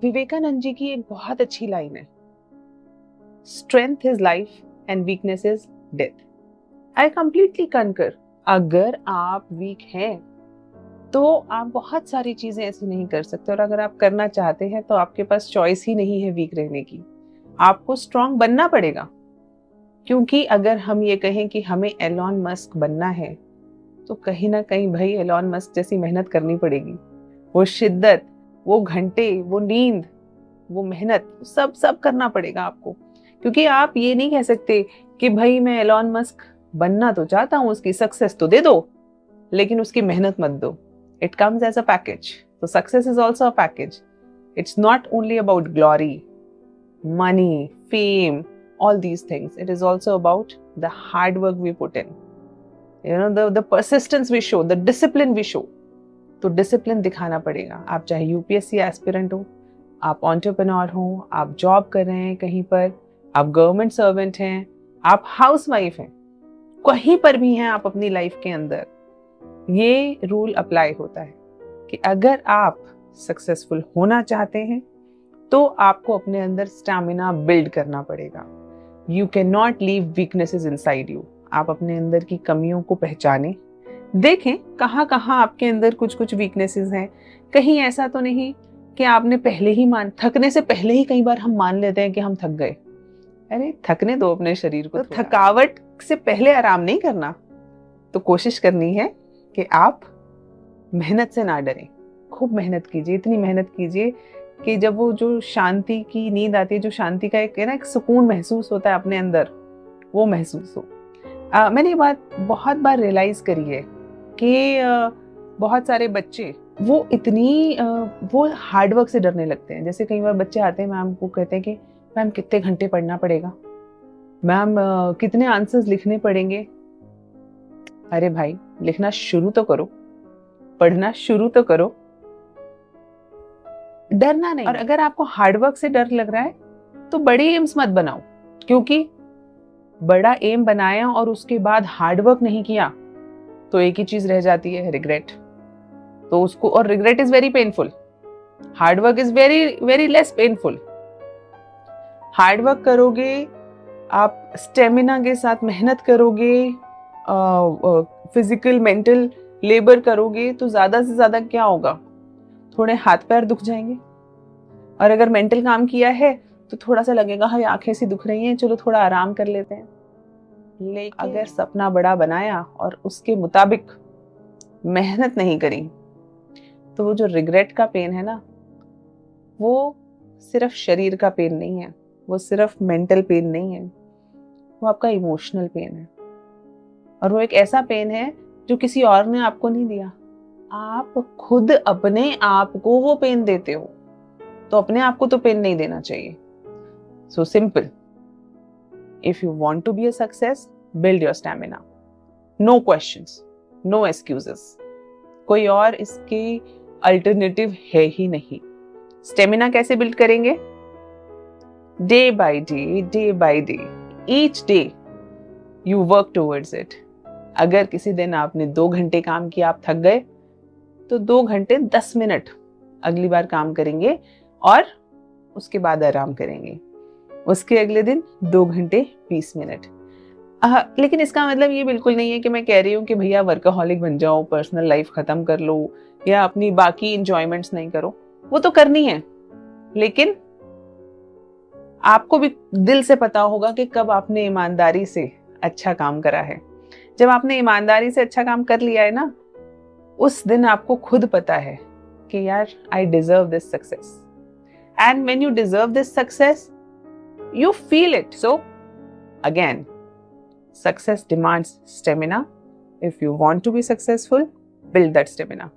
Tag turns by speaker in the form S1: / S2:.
S1: विवेकानंद जी की एक बहुत अच्छी लाइन है, strength is life and weakness is death. I completely कंकर। अगर आप वीक हैं तो आप बहुत सारी चीजें ऐसी नहीं कर सकते, और अगर आप करना चाहते हैं तो आपके पास चॉइस ही नहीं है वीक रहने की। आपको स्ट्रांग बनना पड़ेगा, क्योंकि अगर हम ये कहें कि हमें एलॉन मस्क बनना है तो कहीं ना कहीं भाई एलॉन मस्क जैसी मेहनत करनी पड़ेगी। वो शिद्दत, वो घंटे, वो नींद, वो मेहनत, सब सब करना पड़ेगा आपको। क्योंकि आप ये नहीं कह सकते कि भाई मैं एलॉन मस्क बनना तो चाहता हूं, उसकी सक्सेस तो दे दो लेकिन उसकी मेहनत मत दो। It comes as a package. तो success is also a package. It's not only about glory, money, fame, all these things. It is also about the hard work we put in. The persistence we show, the discipline we show. तो discipline दिखाना पड़ेगा। आप चाहे UPSC aspirant हो, आप entrepreneur हो, आप job कर रहे हैं कहीं पर, आप गवर्नमेंट सर्वेंट हैं, आप हाउसवाइफ हैं, कहीं पर भी हैं आप अपनी लाइफ के अंदर, ये रूल अप्लाई होता है कि अगर आप सक्सेसफुल होना चाहते हैं तो आपको अपने अंदर स्टैमिना बिल्ड करना पड़ेगा। You can not leave weaknesses inside you. आप अपने अंदर की कमियों को पहचानें, देखें कहाँ कहाँ आपके अंदर कुछ कुछ वीकनेसेस हैं। कहीं ऐसा तो नहीं कि आपने पहले ही थकने से पहले ही कई बार हम मान लेते हैं कि हम थक गए। अरे थकने दो अपने शरीर को। तो थकावट से पहले आराम नहीं करना। तो कोशिश करनी है कि आप मेहनत से ना डरें, खूब मेहनत कीजिए, इतनी मेहनत कीजिए कि जब वो जो शांति की नींद आती है, जो शांति का एक सुकून महसूस होता है अपने अंदर, वो महसूस हो। मैंने ये बात बहुत बार रियलाइज करी है कि बहुत सारे बच्चे वो हार्डवर्क से डरने लगते हैं। जैसे कई बार बच्चे आते हैं, मैम को कहते हैं कि मैम कितने घंटे पढ़ना पड़ेगा, मैम कितने आंसर्स लिखने पड़ेंगे। अरे भाई लिखना शुरू तो करो, पढ़ना शुरू तो करो, डरना नहीं। और अगर आपको हार्डवर्क से डर लग रहा है तो बड़े एम्स मत बनाओ, क्योंकि बड़ा एम बनाया और उसके बाद हार्डवर्क नहीं किया तो एक ही चीज रह जाती है, रिग्रेट। तो उसको, और regret is very painful, hard work is very very less painful. Hard work करोगे आप, स्टेमिना के साथ मेहनत करोगे, फिजिकल मेंटल लेबर करोगे तो ज्यादा से ज्यादा क्या होगा, थोड़े हाथ पैर दुख जाएंगे। और अगर मेंटल काम किया है तो थोड़ा सा लगेगा हाय आंखें सी दुख रही हैं, चलो थोड़ा आराम कर लेते हैं। लेकिन अगर सपना बड़ा बनाया और उसके मुताबिक मेहनत नहीं करी तो वो जो रिग्रेट का पेन है ना, वो सिर्फ शरीर का पेन नहीं है, वो सिर्फ मेंटल पेन नहीं है, वो आपका इमोशनल पेन है। और वो एक ऐसा पेन है जो किसी और ने आपको नहीं दिया, आप खुद अपने आप को वो पेन देते हो। तो अपने आप को तो पेन नहीं देना चाहिए। So simple, if you want to be a success, build your stamina. No questions, no excuses, कोई और इसकी अल्टरनेटिव है ही नहीं। स्टेमिना कैसे बिल्ड करेंगे? Day by day, each day you work towards it. अगर किसी दिन आपने 2 घंटे काम किया, आप थक गए, तो 2 घंटे 10 मिनट अगली बार काम करेंगे और उसके बाद आराम करेंगे। उसके अगले दिन 2 घंटे 20 मिनट। लेकिन इसका मतलब ये बिल्कुल नहीं है कि मैं कह रही हूँ कि भैया वर्कaholic बन जाओ, पर्सनल लाइफ खत्म कर लो या अपनी बाकी इंजॉयमेंट्स नहीं करो। वो तो करनी है, लेकिन आपको भी दिल से पता होगा कि कब आपने ईमानदारी से अच्छा काम करा है। जब आपने ईमानदारी से अच्छा काम कर लिया है ना, उस दिन आपको खुद पता है कि यार I deserve this success. And when you deserve this success, you feel it. So again, success demands stamina. If you want to be successful, build that stamina.